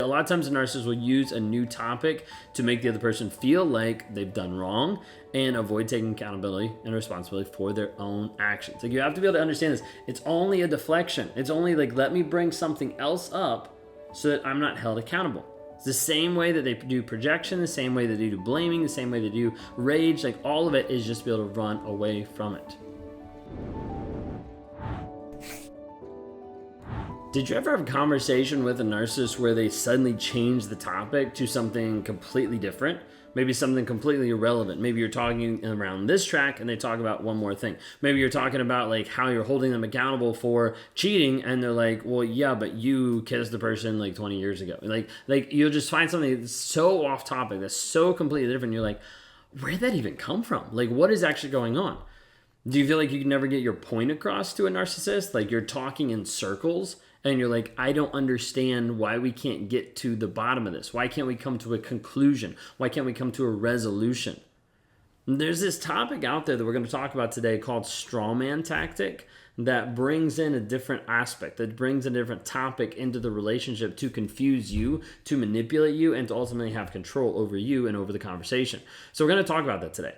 A lot of times a narcissist will use a new topic to make the other person feel like they've done wrong and avoid taking accountability and responsibility for their own actions. Like, you have to be able to understand this. It's only a deflection. It's only like, let me bring something else up so that I'm not held accountable. It's the same way that they do projection, the same way that they do blaming, the same way they do rage. Like, all of it is just to be able to run away from it. Did you ever have a conversation with a narcissist where they suddenly change the topic to something completely different? Maybe something completely irrelevant. Maybe you're talking around this track and they talk about one more thing. Maybe you're talking about like how you're holding them accountable for cheating, and they're like, well, yeah, but you kissed the person like 20 years ago. Like you'll just find something that's so off topic, that's so completely different. You're like, where'd that even come from? Like, what is actually going on? Do you feel like you can never get your point across to a narcissist? Like, you're talking in circles and you're like, I don't understand why we can't get to the bottom of this. Why can't we come to a conclusion? Why can't we come to a resolution? And there's this topic out there that we're going to talk about today called strawman tactic that brings in a different aspect, that brings a different topic into the relationship to confuse you, to manipulate you, and to ultimately have control over you and over the conversation. So we're going to talk about that today.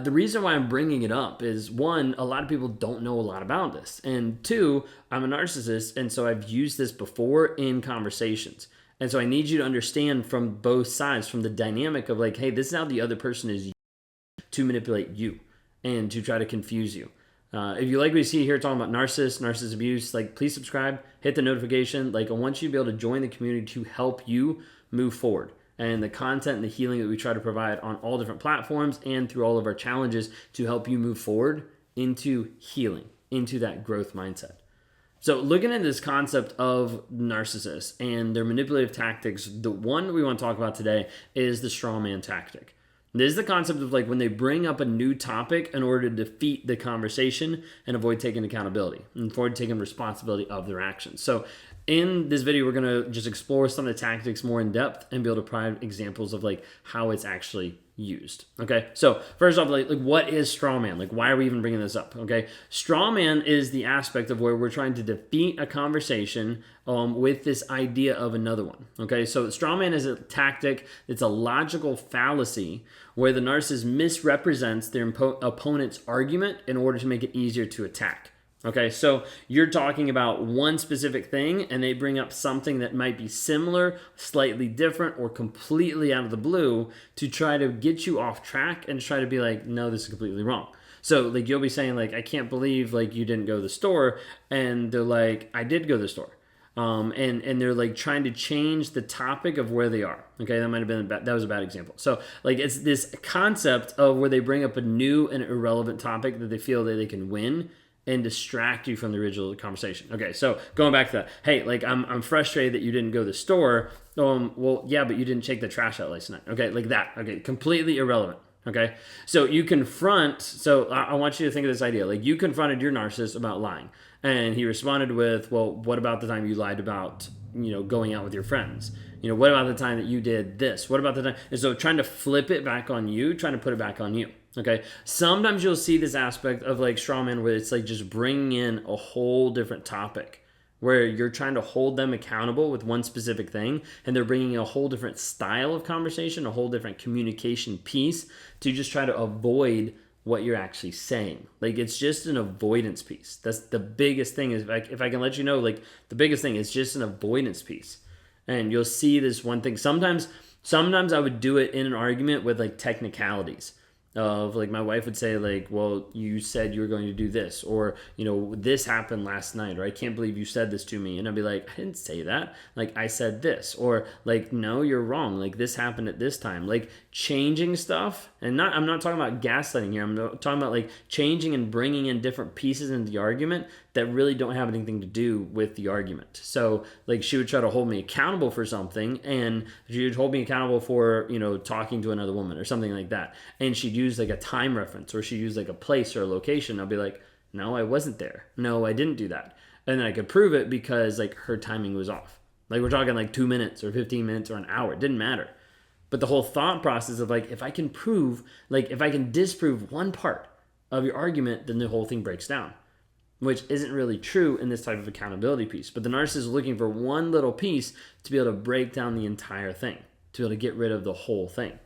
The reason why I'm bringing it up is, one, a lot of people don't know a lot about this. And two, I'm a narcissist, and so I've used this before in conversations. And so I need you to understand from both sides, from the dynamic of like, hey, this is how the other person is used to manipulate you and to try to confuse you. If you like what you see here talking about narcissist abuse, like, please subscribe, hit the notification. Like, I want you to be able to join the community to help you move forward. And the content and the healing that we try to provide on all different platforms and through all of our challenges to help you move forward into healing, into that growth mindset. So looking at this concept of narcissists and their manipulative tactics, the one we want to talk about today is the strawman tactic. This is the concept of like when they bring up a new topic in order to defeat the conversation and avoid taking accountability and avoid taking responsibility of their actions. So in this video, we're going to just explore some of the tactics more in depth and be able to provide examples of like how it's actually used. Okay, so first off, like what is strawman? Like, why are we even bringing this up? Okay, strawman is the aspect of where we're trying to defeat a conversation with this idea of another one. Okay, so strawman is a tactic. It's a logical fallacy where the narcissist misrepresents their opponent's argument in order to make it easier to attack. Okay, so you're talking about one specific thing and they bring up something that might be similar, slightly different, or completely out of the blue to try to get you off track and try to be like, no, this is completely wrong. So like you'll be saying like, I can't believe like you didn't go to the store, and they're like, I did go to the store. And they're like trying to change the topic of where they are. Okay, that might have been that was a bad example. So like it's this concept of where they bring up a new and irrelevant topic that they feel that they can win and distract you from the original conversation. Okay, so going back to that, hey, like I'm frustrated that you didn't go to the store. Well, yeah, but you didn't take the trash out last night. Okay, like that. Okay, completely irrelevant. Okay, so you confront. So I want you to think of this idea. Like you confronted your narcissist about lying, and he responded with, well, what about the time you lied about, going out with your friends? What about the time that you did this? What about the time? And so trying to flip it back on you, trying to put it back on you. Okay, sometimes you'll see this aspect of like strawman where it's like just bringing in a whole different topic where you're trying to hold them accountable with one specific thing, and they're bringing a whole different style of conversation, a whole different communication piece to just try to avoid what you're actually saying. Like it's just an avoidance piece. That's the biggest thing. Is if I can let you know, like the biggest thing is just an avoidance piece. And you'll see this one thing. Sometimes I would do it in an argument with like technicalities. Of like my wife would say like, well, you said you were going to do this, or this happened last night, or I can't believe you said this to me, and I'd be like, I didn't say that, like I said this, or like, no, you're wrong, like this happened at this time, like changing stuff. And I'm not talking about gaslighting here, I'm talking about like changing and bringing in different pieces into the argument that really don't have anything to do with the argument. So like she would try to hold me accountable for something, and she would hold me accountable for talking to another woman or something like that, and she'd use like a time reference, or she'd use like a place or a location. I'll be like, no, I wasn't there, no, I didn't do that, and then I could prove it because like her timing was off. Like we're talking like 2 minutes or 15 minutes or an hour, it didn't matter. But the whole thought process of like, if I can disprove one part of your argument, then the whole thing breaks down. which isn't really true in this type of accountability piece. But the narcissist is looking for one little piece to be able to break down the entire thing, to be able to get rid of the whole thing.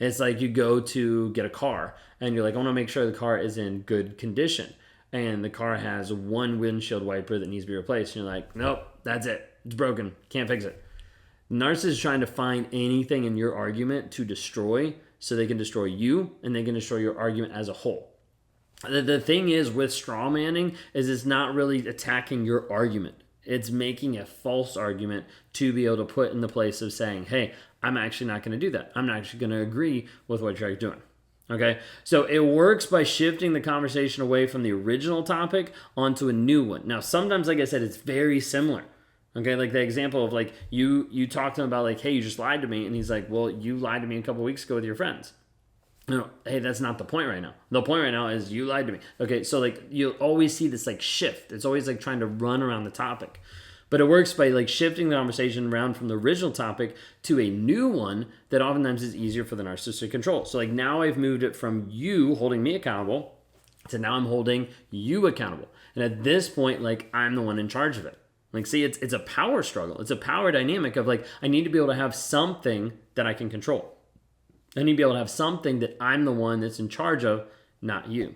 It's like you go to get a car and you're like, I want to make sure the car is in good condition. And the car has one windshield wiper that needs to be replaced. And you're like, nope, that's it. It's broken. Can't fix it. The narcissist is trying to find anything in your argument to destroy so they can destroy you and they can destroy your argument as a whole. The thing is with straw manning is it's not really attacking your argument. It's making a false argument to be able to put in the place of saying, hey, I'm actually not going to do that. I'm not actually going to agree with what you're doing. Okay, so it works by shifting the conversation away from the original topic onto a new one. Now, sometimes, like I said, it's very similar. Okay, like the example of like you talk to him about like, hey, you just lied to me. And he's like, well, you lied to me a couple weeks ago with your friends. No, hey, that's not the point right now. The point right now is you lied to me. Okay, so like you'll always see this like shift. It's always like trying to run around the topic. But it works by like shifting the conversation around from the original topic to a new one that oftentimes is easier for the narcissist to control. So like now I've moved it from you holding me accountable to now I'm holding you accountable. And at this point, like I'm the one in charge of it. Like, see, it's a power struggle. It's a power dynamic of like, I need to be able to have something that I can control. I need to be able to have something that I'm the one that's in charge of, not you.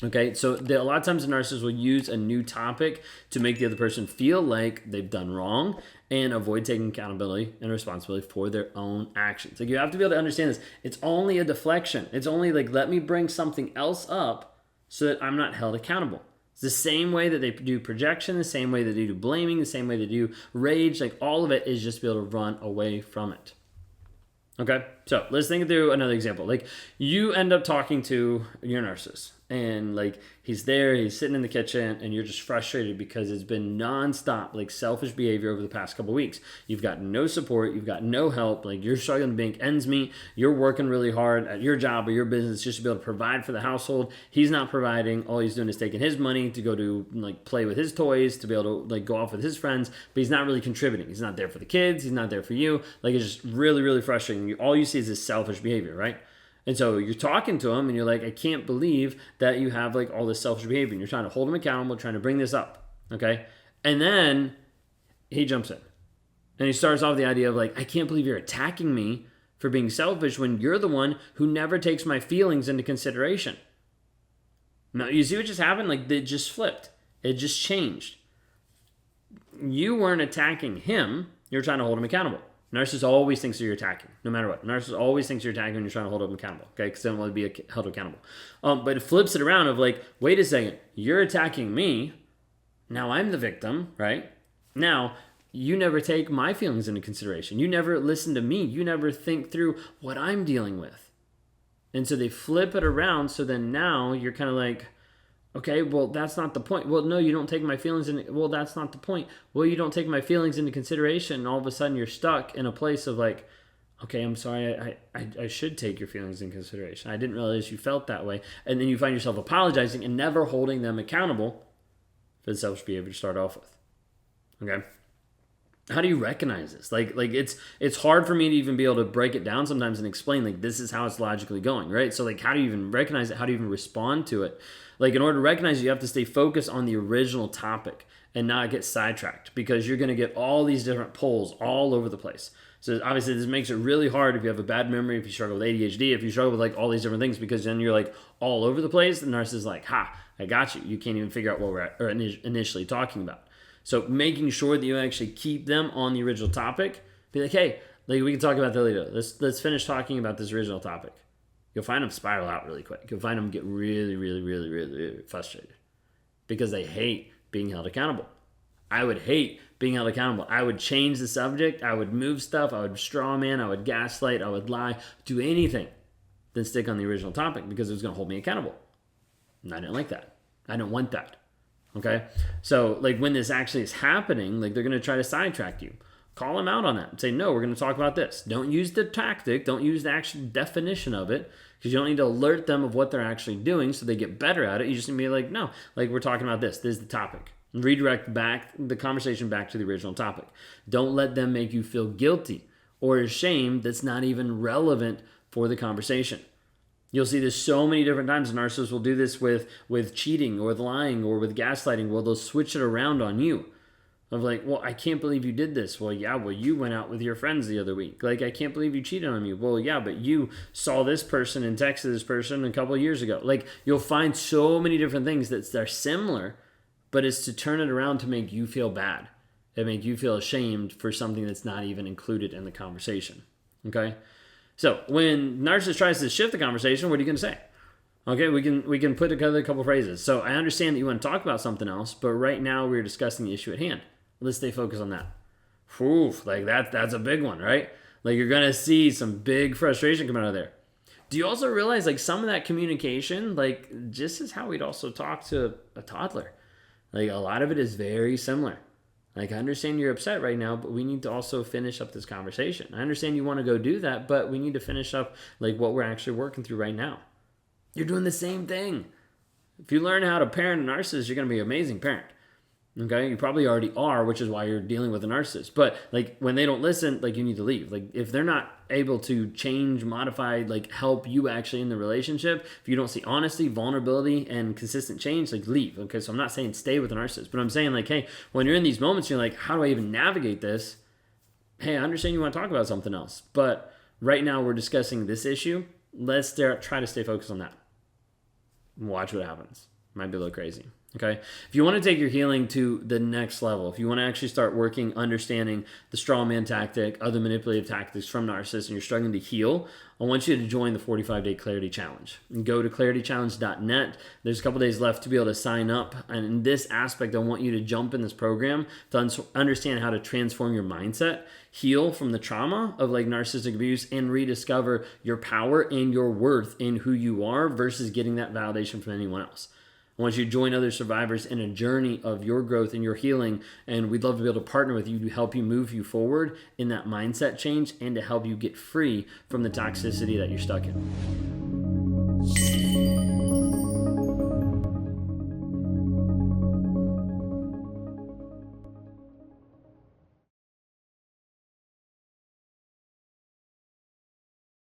Okay, so a lot of times the narcissist will use a new topic to make the other person feel like they've done wrong and avoid taking accountability and responsibility for their own actions. Like you have to be able to understand this. It's only a deflection. It's only like, let me bring something else up so that I'm not held accountable. It's the same way that they do projection, the same way that they do blaming, the same way they do rage. Like all of it is just to be able to run away from it. Okay, so let's think through another example. Like you end up talking to your narcissist and like he's there, he's sitting in the kitchen and you're just frustrated because it's been nonstop like selfish behavior over the past couple weeks. You've got no support, you've got no help, like you're struggling to make ends meet, you're working really hard at your job or your business just to be able to provide for the household. He's not providing, all he's doing is taking his money to go to like play with his toys, to be able to like go off with his friends, but he's not really contributing. He's not there for the kids, he's not there for you. Like it's just really, really frustrating. All you see is this selfish behavior, right? And so you're talking to him and you're like, I can't believe that you have like all this selfish behavior. And you're trying to hold him accountable, trying to bring this up. Okay. And then he jumps in and he starts off the idea of like, I can't believe you're attacking me for being selfish when you're the one who never takes my feelings into consideration. Now, you see what just happened? Like it just flipped. It just changed. You weren't attacking him. You're trying to hold him accountable. Narcissist always thinks that you're attacking, no matter what. Narcissist always thinks you're attacking when you're trying to hold them accountable, okay? Because they don't want to be held accountable. But it flips it around of like, wait a second, you're attacking me. Now I'm the victim, right? Now you never take my feelings into consideration. You never listen to me. You never think through what I'm dealing with. And so they flip it around. So then now you're kind of like, okay, well, that's not the point. Well, no, you don't take my feelings into, well, that's not the point. Well, you don't take my feelings into consideration. And all of a sudden you're stuck in a place of like, okay, I'm sorry, I should take your feelings in consideration. I didn't realize you felt that way. And then you find yourself apologizing and never holding them accountable for the selfish behavior to start off with. Okay? How do you recognize this? Like it's hard for me to even be able to break it down sometimes and explain like this is how it's logically going, right? So like how do you even recognize it? How do you even respond to it? Like in order to recognize it, you have to stay focused on the original topic and not get sidetracked because you're going to get all these different pulls all over the place. So obviously this makes it really hard if you have a bad memory, if you struggle with ADHD, if you struggle with like all these different things because then you're like all over the place. The narcissist is like, ha, I got you. You can't even figure out what we're initially talking about. So making sure that you actually keep them on the original topic. Be like, hey, like we can talk about that later. Let's finish talking about this original topic. You'll find them spiral out really quick. You'll find them get really, really, really, really, really frustrated because they hate being held accountable. I would hate being held accountable. I would change the subject. I would move stuff. I would straw man. I would gaslight. I would lie. Do anything than stick on the original topic because it was going to hold me accountable. And I didn't like that. I don't want that. Okay? So, like, when this actually is happening, like, they're going to try to sidetrack you. Call them out on that and say, no, we're going to talk about this. Don't use the tactic. Don't use the actual definition of it because you don't need to alert them of what they're actually doing so they get better at it. You just need to be like, no, like, we're talking about this. This is the topic. And redirect back the conversation back to the original topic. Don't let them make you feel guilty or ashamed that's not even relevant for the conversation. You'll see this so many different times. Narcissists will do this with cheating or with lying or with gaslighting. Well, they'll switch it around on you. Of like, well, I can't believe you did this. Well, yeah, well, you went out with your friends the other week. Like, I can't believe you cheated on me. Well, yeah, but you saw this person and texted this person a couple of years ago. Like, you'll find so many different things that are similar, but it's to turn it around to make you feel bad. It make you feel ashamed for something that's not even included in the conversation. Okay? So when narcissist tries to shift the conversation, what are you going to say? Okay, we can put together a couple phrases. So I understand that you want to talk about something else, but right now we're discussing the issue at hand. Let's stay focused on that. Oof, like that's a big one, right? Like you're going to see some big frustration come out of there. Do you also realize like some of that communication, like just is how we'd also talk to a toddler. Like a lot of it is very similar. Like, I understand you're upset right now, but we need to also finish up this conversation. I understand you want to go do that, but we need to finish up like what we're actually working through right now. You're doing the same thing. If you learn how to parent a narcissist, you're going to be an amazing parent. Okay, you probably already are, which is why you're dealing with a narcissist. But like when they don't listen, like you need to leave. Like if they're not able to change, modify, like help you actually in the relationship, if you don't see honesty, vulnerability, and consistent change, like leave. Okay, so I'm not saying stay with a narcissist, but I'm saying like, hey, when you're in these moments, you're like, how do I even navigate this? Hey, I understand you want to talk about something else, but right now we're discussing this issue. Let's try to stay focused on that. Watch what happens. Might be a little crazy. Okay. If you want to take your healing to the next level, if you want to actually start working, understanding the straw man tactic, other manipulative tactics from narcissists, and you're struggling to heal, I want you to join the 45-day Clarity Challenge. And go to claritychallenge.net. There's a couple days left to be able to sign up. And in this aspect, I want you to jump in this program to understand how to transform your mindset, heal from the trauma of like narcissistic abuse, and rediscover your power and your worth in who you are versus getting that validation from anyone else. I want you to join other survivors in a journey of your growth and your healing, and we'd love to be able to partner with you to help you move you forward in that mindset change and to help you get free from the toxicity that you're stuck in.